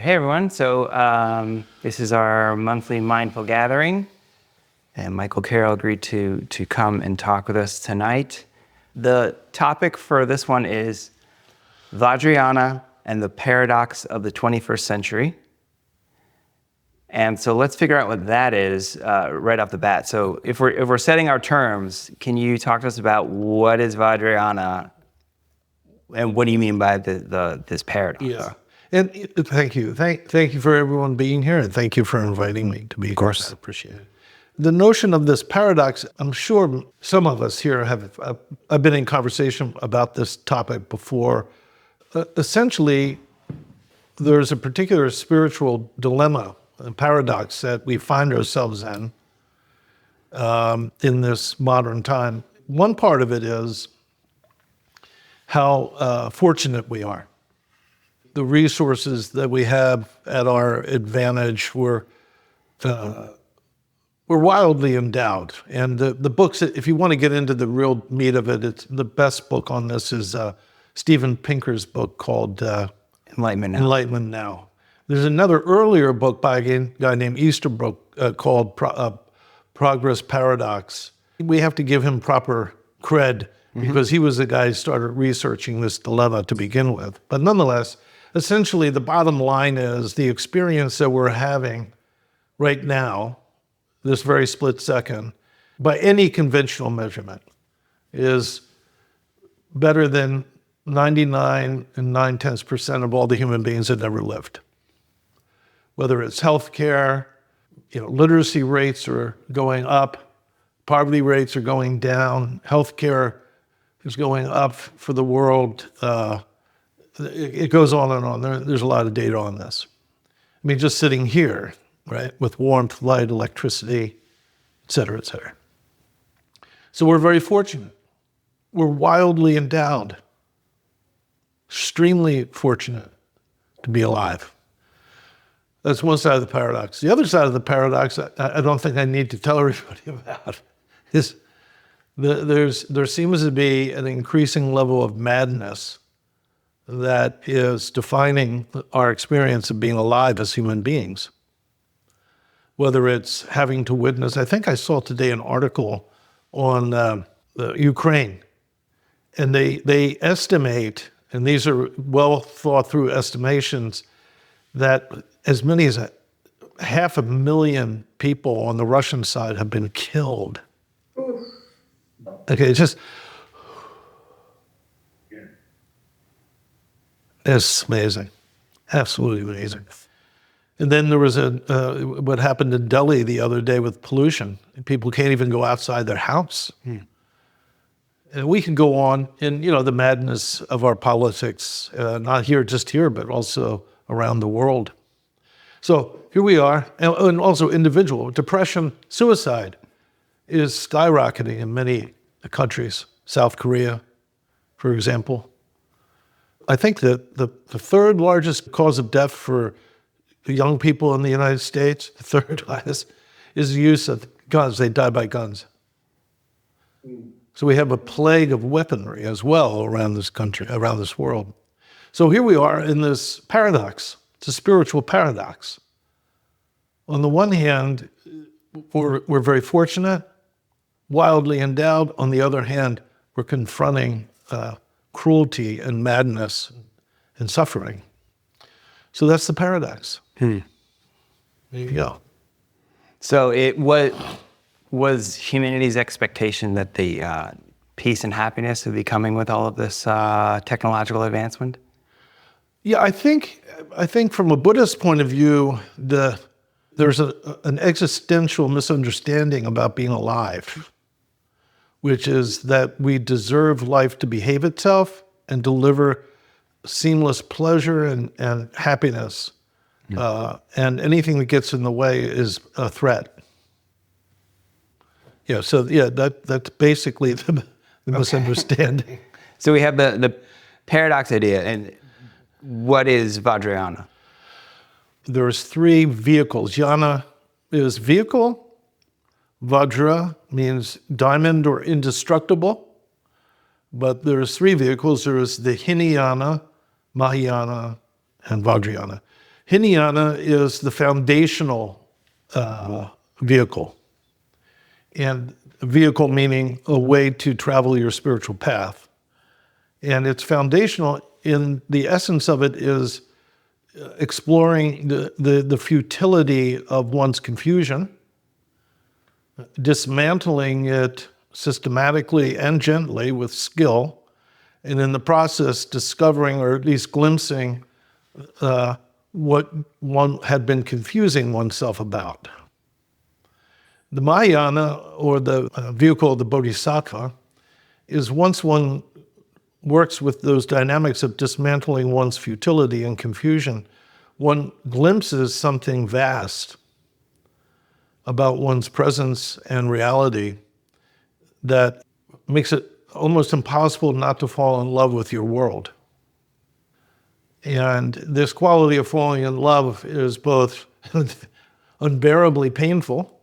Hey everyone, so this is our monthly mindful gathering, and Michael Carroll agreed to come and talk with us tonight. The topic for this one is Vajrayana and the paradox of the 21st century. And so let's figure out what that is right off the bat. So if we're setting our terms, can you talk to us about what is Vajrayana and what do you mean by this paradox? Yeah. And thank you. Thank you for everyone being here, and thank you for inviting me to be here. Of course. I appreciate it. The notion of this paradox, I'm sure some of us here I've been in conversation about this topic before. Essentially, there's a particular spiritual dilemma, a paradox that we find ourselves in this modern time. One part of it is how fortunate we are. The resources that we have at our advantage we're wildly endowed. And the books, if you want to get into the real meat of it, the best book on this is Steven Pinker's book called Enlightenment Now. There's another earlier book by a guy named Easterbrook called Progress Paradox. We have to give him proper cred because he was the guy who started researching this dilemma to begin with. But nonetheless, essentially, the bottom line is the experience that we're having right now, this very split second, by any conventional measurement, is better than 99 and 9/10% of all the human beings that ever lived. Whether it's healthcare, literacy rates are going up, poverty rates are going down, healthcare is going up for the world. It goes on and on. There's a lot of data on this. I mean, just sitting here, right, with warmth, light, electricity, et cetera, et cetera. So we're very fortunate. We're wildly endowed, extremely fortunate to be alive. That's one side of the paradox. The other side of the paradox, I don't think I need to tell everybody about, is there seems to be an increasing level of madness that is defining our experience of being alive as human beings. Whether it's having to witness, I think I saw today an article on the Ukraine, and they estimate, and these are well thought through estimations, that as many as 500,000 people on the Russian side have been killed. Okay, it's amazing, absolutely amazing. And then there was what happened in Delhi the other day with pollution. People can't even go outside their house. And we can go on in, the madness of our politics, not just here, but also around the world. So here we are, and also individual depression, suicide is skyrocketing in many countries. South Korea, for example. I think that the third largest cause of death for young people in the United States, the third highest, is the use of guns. They die by guns. So we have a plague of weaponry as well around this country, around this world. So here we are in this paradox. It's a spiritual paradox. On the one hand, we're very fortunate, wildly endowed. On the other hand, we're confronting cruelty and madness and suffering. So that's the paradox. There you go. So was humanity's expectation that the peace and happiness would be coming with all of this technological advancement? Yeah, I think from a Buddhist point of view, there's an existential misunderstanding about being alive, which is that we deserve life to behave itself and deliver seamless pleasure and happiness. And anything that gets in the way is a threat. That's basically the misunderstanding. So we have the paradox idea, and what is Vajrayana? There's three vehicles. Yana is vehicle. Vajra means diamond or indestructible. But there's three vehicles. There's the Hinayana, Mahayana, and Vajrayana. Hinayana is the foundational vehicle. And a vehicle meaning a way to travel your spiritual path. And it's foundational in the essence of it is exploring the futility of one's confusion, dismantling it systematically and gently with skill, and in the process discovering or at least glimpsing what one had been confusing oneself about. The Mahayana, or the vehicle of the Bodhisattva, is once one works with those dynamics of dismantling one's futility and confusion, one glimpses something vast about one's presence and reality that makes it almost impossible not to fall in love with your world. And this quality of falling in love is both unbearably painful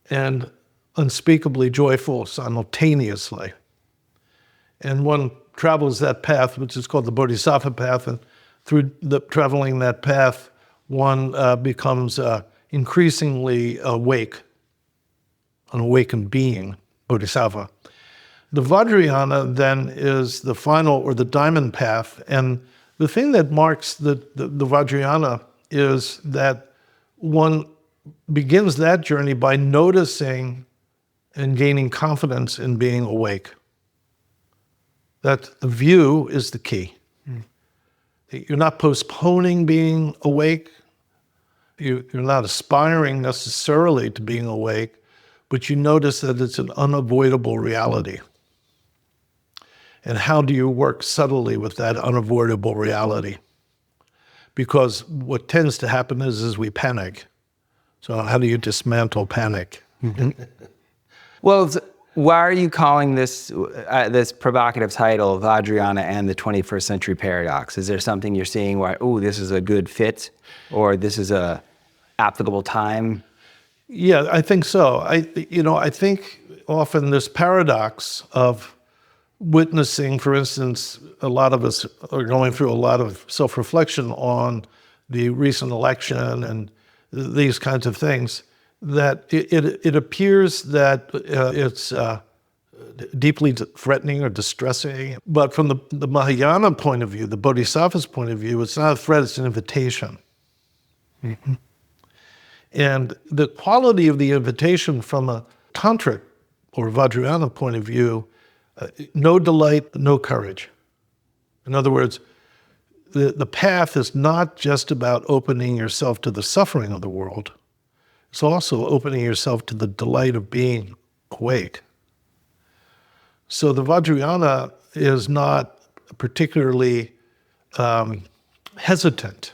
and unspeakably joyful simultaneously. And one travels that path, which is called the Bodhisattva path, and through traveling that path, one becomes increasingly awake, an awakened being, Bodhisattva. The Vajrayana then is the final, or the diamond path, and the thing that marks the Vajrayana is that one begins that journey by noticing and gaining confidence in being awake. That the view is the key. You're not postponing being awake. You're not aspiring necessarily to being awake, but you notice that it's an unavoidable reality. And how do you work subtly with that unavoidable reality? Because what tends to happen is we panic. So how do you dismantle panic? Well, why are you calling this this provocative title, Vajrayana and the 21st Century Paradox? Is there something you're seeing why, oh, this is a good fit, or this is a applicable time? Yeah, I think so. I think often this paradox of witnessing, for instance, a lot of us are going through a lot of self-reflection on the recent election and these kinds of things, that it appears that it's deeply threatening or distressing. But from the Mahayana point of view, the Bodhisattva's point of view, it's not a threat, it's an invitation. Mm-hmm. And the quality of the invitation from a tantric or Vajrayana point of view, no delight, no courage. In other words, the path is not just about opening yourself to the suffering of the world. It's also opening yourself to the delight of being awake. So the Vajrayana is not particularly hesitant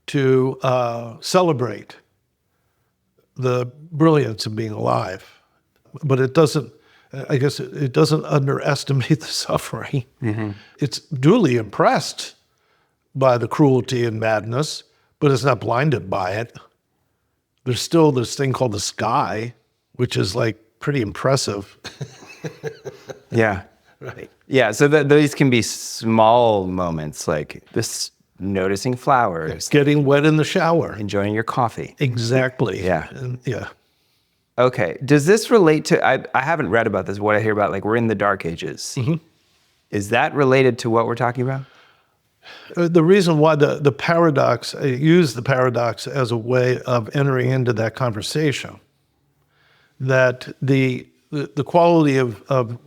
to celebrate the brilliance of being alive. But it doesn't underestimate the suffering. Mm-hmm. It's duly impressed by the cruelty and madness, but it's not blinded by it. There's still this thing called the sky, which is like pretty impressive. Yeah. Right. Yeah, so these can be small moments, like this noticing flowers. Getting wet in the shower. Enjoying your coffee. Exactly. Yeah. Yeah. Okay. Does this relate to, I haven't read about this, what I hear about, like we're in the dark ages. Mm-hmm. Is that related to what we're talking about? The reason why the paradox, I use the paradox as a way of entering into that conversation, that the quality of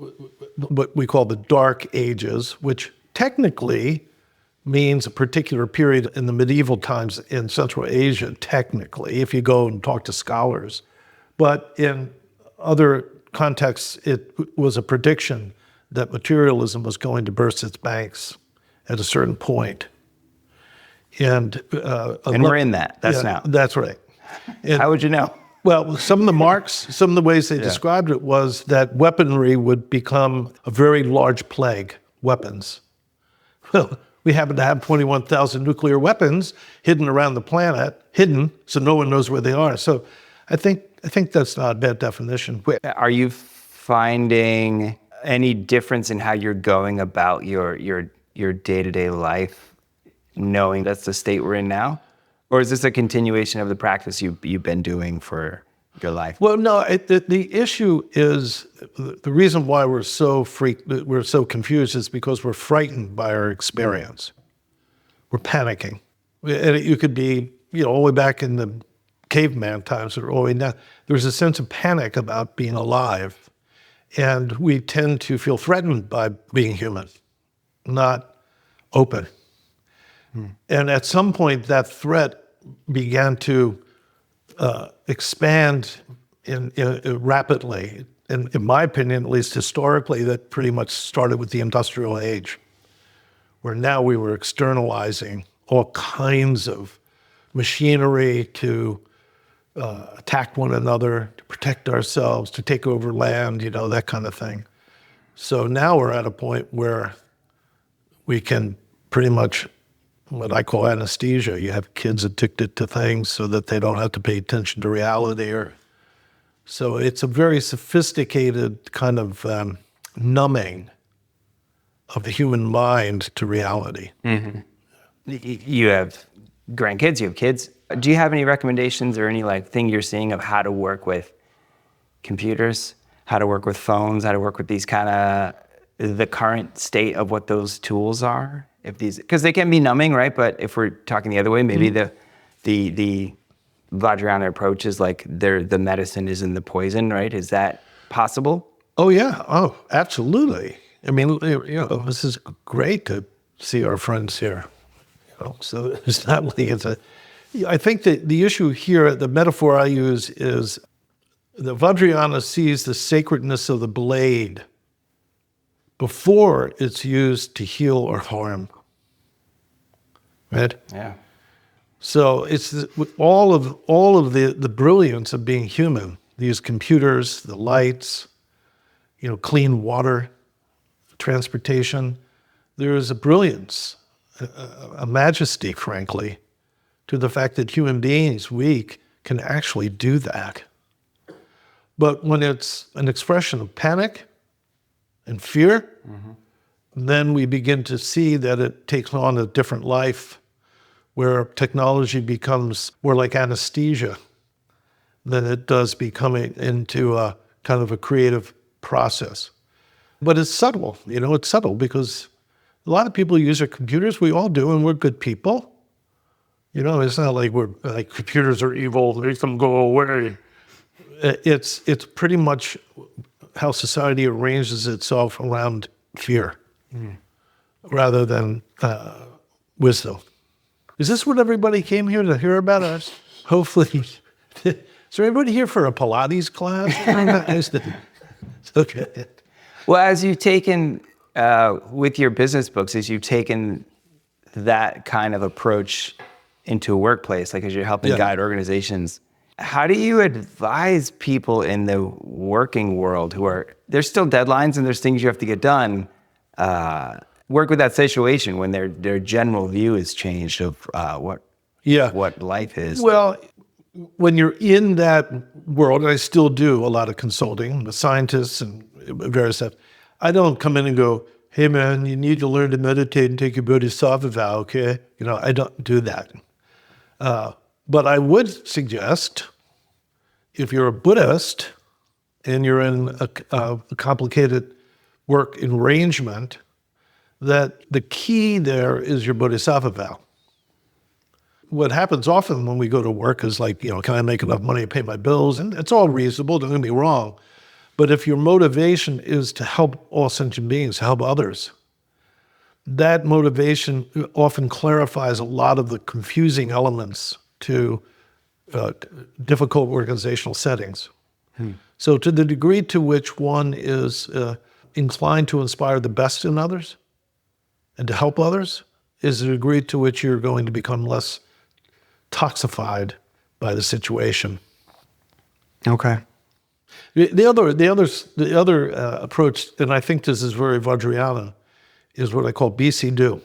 what we call the dark ages, which technically means a particular period in the medieval times in Central Asia, technically, if you go and talk to scholars. But in other contexts, it was a prediction that materialism was going to burst its banks at a certain point. And we're in that. That's now. That's right. And, how would you know? Well, some of the marks, some of the ways they described it was that weaponry would become a very large plague, weapons. Well, we happen to have 21,000 nuclear weapons hidden around the planet, so no one knows where they are. So I think that's not a bad definition. Are you finding any difference in how you're going about your day-to-day life knowing that's the state we're in now? Or is this a continuation of the practice you've been doing for your life? Well, no, the issue is the reason why we're so confused is because we're frightened by our experience. We're panicking. And you could be, all the way back in the caveman times or all the way now. There's a sense of panic about being alive. And we tend to feel threatened by being human, not open. And at some point, that threat began to expand rapidly. And in my opinion, at least historically, that pretty much started with the industrial age, where now we were externalizing all kinds of machinery to attack one another, to protect ourselves, to take over land, that kind of thing. So now we're at a point where we can pretty much, what I call anesthesia. You have kids addicted to things so that they don't have to pay attention to reality. So it's a very sophisticated kind of numbing of the human mind to reality. Mm-hmm. You have grandkids, you have kids. Do you have any recommendations or any thing you're seeing of how to work with computers, how to work with phones, how to work with these kind of the current state of what those tools are? Because they can be numbing, right? But if we're talking the other way, maybe the Vajrayana approach is the medicine is in the poison, right? Is that possible? Oh yeah, absolutely. I mean, this is great to see our friends here. So it's not I think that the issue here, the metaphor I use is the Vajrayana sees the sacredness of the blade before it's used to heal or harm. Right? Yeah. So it's all of the brilliance of being human. These computers, the lights, clean water, transportation. There is a brilliance, a majesty, frankly, to the fact that human beings, we can actually do that. But when it's an expression of panic and fear, then we begin to see that it takes on a different life, where technology becomes more like anesthesia than it does becoming into a kind of a creative process. But it's subtle, it's subtle because a lot of people use their computers. We all do, and we're good people. It's not like we're like computers are evil, make them go away. It's pretty much how society arranges itself around fear rather than wisdom. Is this what everybody came here to hear about us? Hopefully. Is there anybody here for a Pilates class? Okay. Well, as you've taken, with your business books, as you've taken that kind of approach into a workplace, as you're helping guide organizations, how do you advise people in the working world there's still deadlines and there's things you have to get done, work with that situation when their general view is changed of what life is? Well, when you're in that world, and I still do a lot of consulting with scientists and various stuff, I don't come in and go, hey man, you need to learn to meditate and take your bodhisattva vow, okay? I don't do that. But I would suggest, if you're a Buddhist and you're in a complicated work arrangement, that the key there is your bodhisattva vow. What happens often when we go to work is can I make enough money to pay my bills? And it's all reasonable, don't get me wrong. But if your motivation is to help all sentient beings, help others, that motivation often clarifies a lot of the confusing elements to difficult organizational settings. So to the degree to which one is inclined to inspire the best in others and to help others is the degree to which you're going to become less toxified by the situation. Okay. The other approach, and I think this is very Vajrayana, is what I call BC do.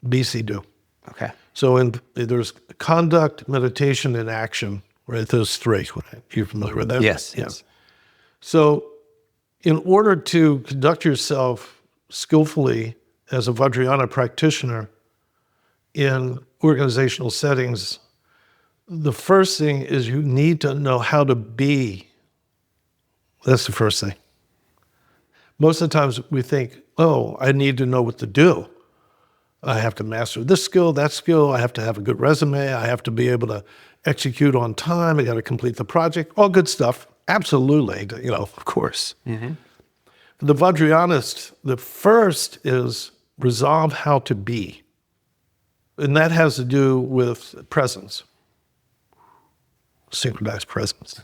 BC do. Okay. So there's conduct, meditation, and action, right? Those three. You're familiar with that? Yes. Yeah. So in order to conduct yourself skillfully as a Vajrayana practitioner, in organizational settings, the first thing is you need to know how to be. That's the first thing. Most of the times we think, oh, I need to know what to do. I have to master this skill, that skill. I have to have a good resume. I have to be able to execute on time. I got to complete the project. All good stuff. Absolutely. Of course. Mm-hmm. The Vajrayanists, the first is resolve how to be. And that has to do with presence. Synchronized presence.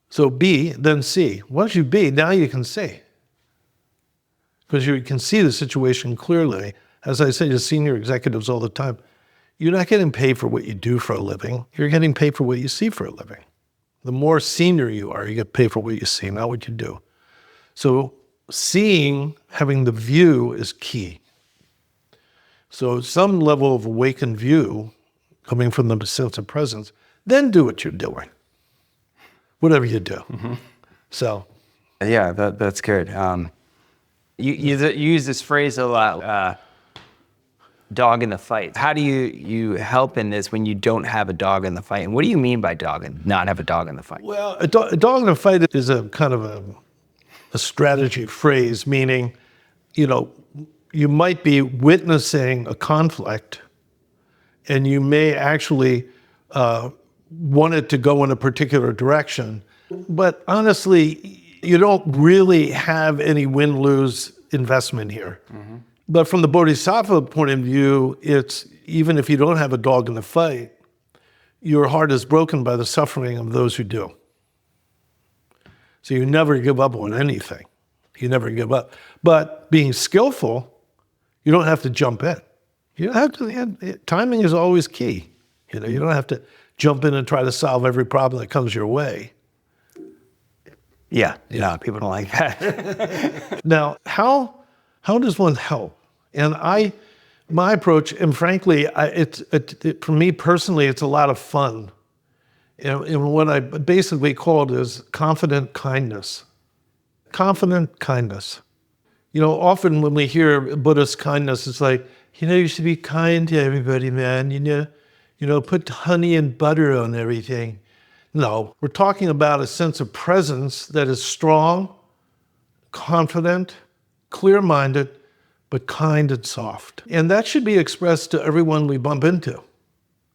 So be, then see. Once you be, now you can see. Because you can see the situation clearly. As I say to senior executives all the time, you're not getting paid for what you do for a living. You're getting paid for what you see for a living. The more senior you are, you get paid for what you see, not what you do. So seeing, having the view is key. So some level of awakened view, coming from the sense of presence, then do what you're doing. Whatever you do. Mm-hmm. So. Yeah, that's good. You use this phrase a lot, dog in the fight. How do you help in this when you don't have a dog in the fight? And what do you mean by not have a dog in the fight? Well, a dog in the fight is a kind of a strategy phrase, meaning, you might be witnessing a conflict and you may actually want it to go in a particular direction. But honestly, you don't really have any win-lose investment here. Mm-hmm. But from the Bodhisattva point of view, it's even if you don't have a dog in the fight, your heart is broken by the suffering of those who do. So you never give up on anything. You never give up. But being skillful, you don't have to jump in. You don't have to. Timing is always key. You don't have to jump in and try to solve every problem that comes your way. Yeah, no, people don't like that. Now, how does one help? And my approach, and frankly, for me personally, it's a lot of fun. And what I basically call it is confident kindness. Confident kindness. Often when we hear Buddhist kindness, it's like, you should be kind to everybody, man. Put honey and butter on everything. No, we're talking about a sense of presence that is strong, confident, clear-minded, but kind and soft. And that should be expressed to everyone we bump into.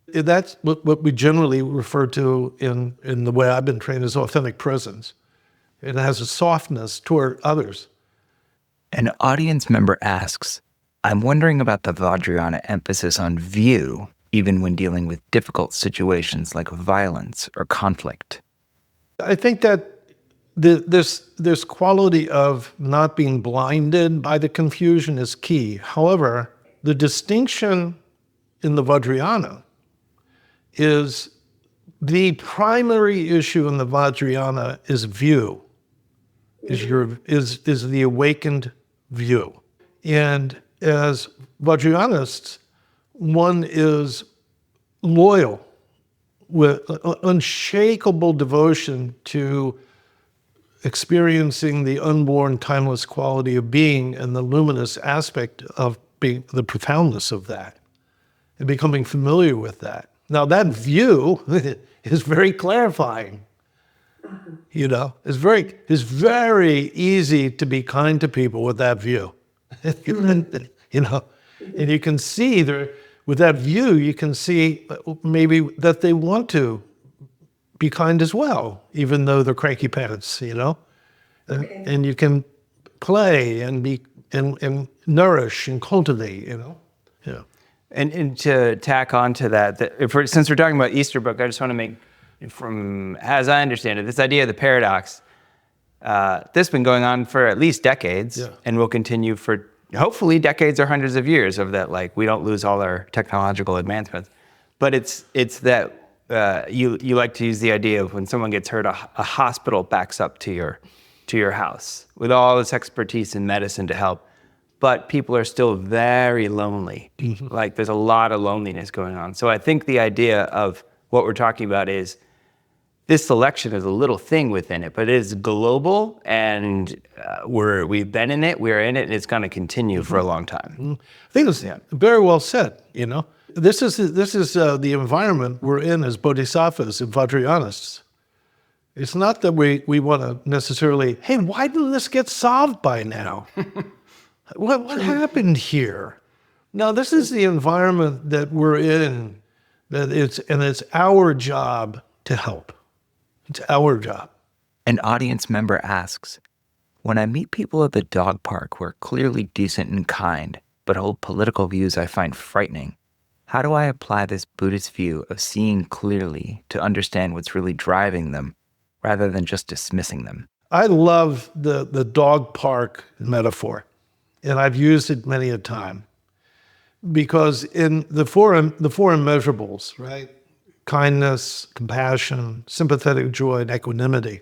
That's what we generally refer to in the way I've been trained as authentic presence. It has a softness toward others. An audience member asks, I'm wondering about the Vajrayana emphasis on view, even when dealing with difficult situations like violence or conflict. I think that this quality of not being blinded by the confusion is key. However, the distinction in the Vajrayana is the primary issue in the Vajrayana is view, is the awakened view. And as Vajrayanists, one is loyal with unshakable devotion to experiencing the unborn, timeless quality of being and the luminous aspect of being, the profoundness of that, and becoming familiar with that. Now, that view is very clarifying. It's very easy to be kind to people with that view. And you can see there, with that view, you can see maybe that they want to be kind as well, even though they're cranky pants, Okay. And you can play and be and nourish and cultivate, Yeah. And to tack on to that, since we're talking about Easter book, I just want to make, as I understand it, this idea of the paradox, this has been going on for at least decades, Yeah. and will continue for hopefully decades or hundreds of years of that, like we don't lose all our technological advancements. But it's that you like to use the idea of when someone gets hurt, a hospital backs up to your house with all this expertise in medicine to help. But people are still very lonely. Mm-hmm. Like there's a lot of loneliness going on. So I think the idea of what we're talking about is this selection is a little thing within it, but it is global, and we've been in it, we're in it, and it's going to continue for a long time. I think it's very well said, you know. This is the environment we're in as bodhisattvas and vajrayanas. It's not that we want to necessarily, hey, why didn't this get solved by now? What happened here? No, this is the environment that we're in, it's our job to help. It's our job. An audience member asks, when I meet people at the dog park who are clearly decent and kind, but hold political views I find frightening, how do I apply this Buddhist view of seeing clearly to understand what's really driving them, rather than just dismissing them? I love the dog park metaphor, and I've used it many a time, because in the four immeasurables, right? Kindness, compassion, sympathetic joy, and equanimity.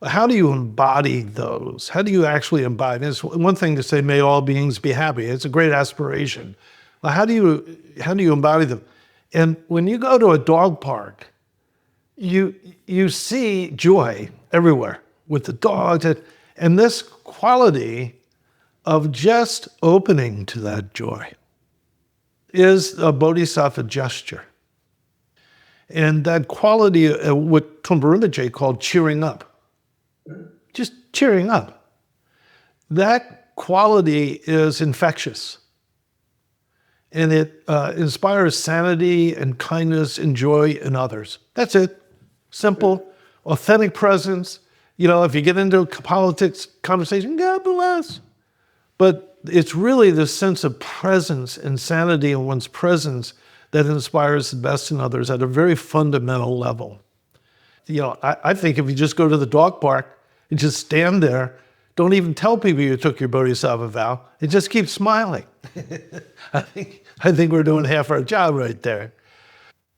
How do you embody those? How do you actually embody? It's one thing to say, may all beings be happy. It's a great aspiration. Well, how do you embody them? And when you go to a dog park, you see joy everywhere with the dogs, and this quality of just opening to that joy is a bodhisattva gesture. And that quality, what Trungpa Rinpoche called cheering up, just cheering up, that quality is infectious. And it inspires sanity and kindness and joy in others. That's it. Simple, authentic presence. You know, if you get into politics conversation, God bless. But it's really this sense of presence and sanity in one's presence that inspires the best in others at a very fundamental level. You know, I think if you just go to the dog park and just stand there, don't even tell people you took your bodhisattva vow, and just keep smiling. I think we're doing half our job right there.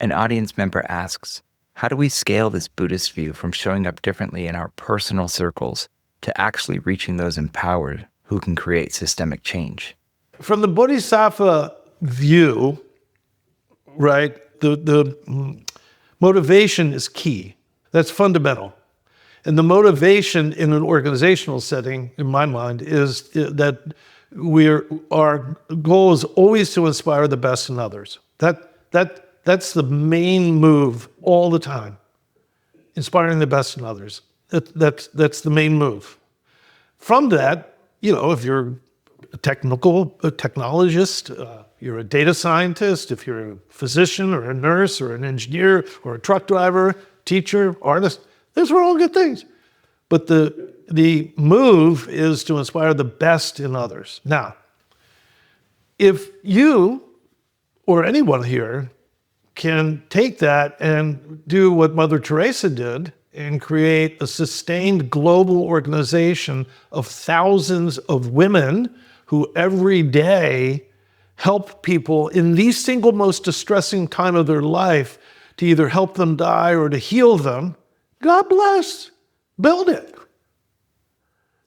An audience member asks, how do we scale this Buddhist view from showing up differently in our personal circles to actually reaching those empowered who can create systemic change? From the bodhisattva view, right, the motivation is key. That's fundamental. And the motivation in an organizational setting, in my mind, is that our goal is always to inspire the best in others. That's the main move all the time. Inspiring the best in others. That's the main move. From that, you know, if you're a technologist, you're a data scientist, if you're a physician or a nurse or an engineer or a truck driver, teacher, artist, those are all good things. But the move is to inspire the best in others. Now, if you or anyone here can take that and do what Mother Teresa did and create a sustained global organization of thousands of women who every day help people in the single most distressing time of their life to either help them die or to heal them, God bless, build it.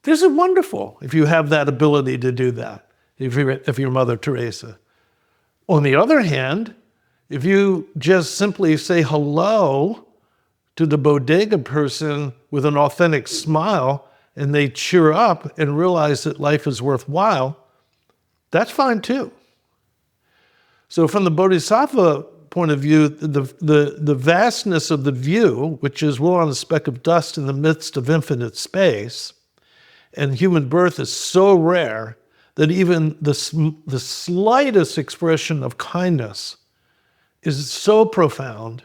This is wonderful if you have that ability to do that, if you're Mother Teresa. On the other hand, if you just simply say hello to the bodega person with an authentic smile and they cheer up and realize that life is worthwhile, that's fine too. So from the bodhisattva point of view, the vastness of the view, which is we're on a speck of dust in the midst of infinite space, and human birth is so rare that even the slightest expression of kindness is so profound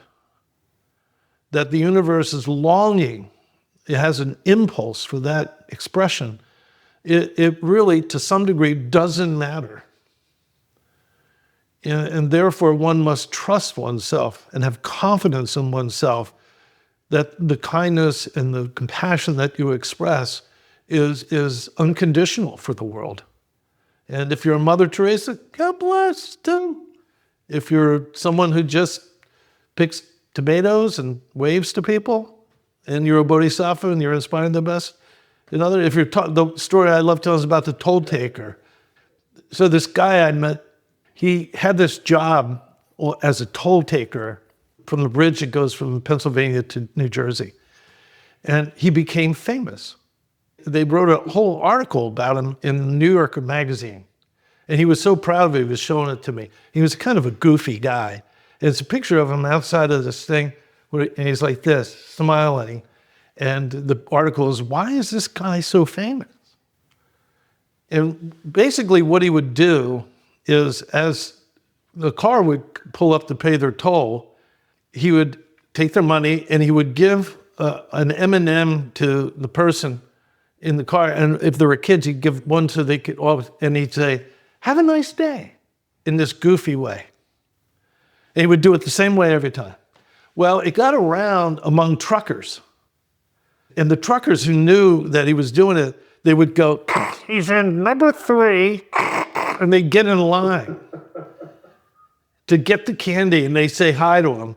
that the universe is longing. It has an impulse for that expression. It really, to some degree, doesn't matter. And therefore, one must trust oneself and have confidence in oneself that the kindness and the compassion that you express is unconditional for the world. And if you're a Mother Teresa, God bless too. If you're someone who just picks tomatoes and waves to people, and you're a bodhisattva and you're inspiring the best, if you're the story I love telling is about the toll taker. So this guy I met, he had this job as a toll taker from the bridge that goes from Pennsylvania to New Jersey. And he became famous. They wrote a whole article about him in the New Yorker magazine. And he was so proud of it, he was showing it to me. He was kind of a goofy guy. And it's a picture of him outside of this thing, and he's like this, smiling. And the article is, why is this guy so famous? And basically what he would do is, as the car would pull up to pay their toll, he would take their money and he would give an M&M to the person in the car. And if there were kids, he'd give one so they could all, and he'd say, have a nice day, in this goofy way. And he would do it the same way every time. Well, it got around among truckers. And the truckers who knew that he was doing it, they would go, he's in number 3, and they'd get in line to get the candy, and they say hi to him.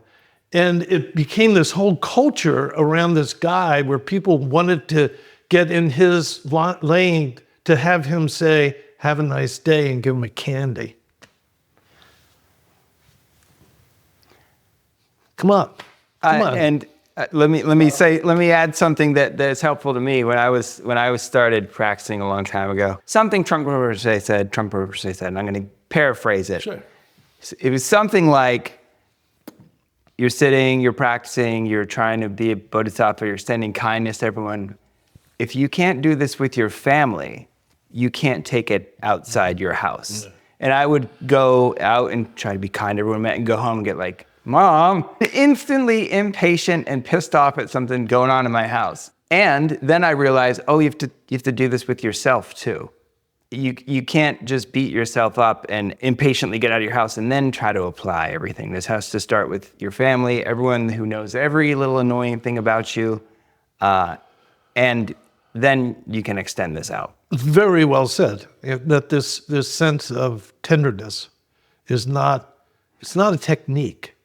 And it became this whole culture around this guy where people wanted to get in his lane to have him say, have a nice day, and give him a candy. Come on. And let me add something that's helpful to me. When I was started practicing a long time ago, something Trungpa Rinpoche said, and I'm going to paraphrase it. Sure. It was something like, you're sitting, you're practicing, you're trying to be a bodhisattva, you're extending kindness to everyone. If you can't do this with your family, you can't take it outside your house. And I would go out and try to be kind to everyone I met and go home and get like, Mom, instantly impatient and pissed off at something going on in my house. And then I realized, oh, you have to do this with yourself too. You can't just beat yourself up and impatiently get out of your house and then try to apply everything. This has to start with your family, everyone who knows every little annoying thing about you, and then you can extend this out. Very well said. That this sense of tenderness is not, it's not a technique.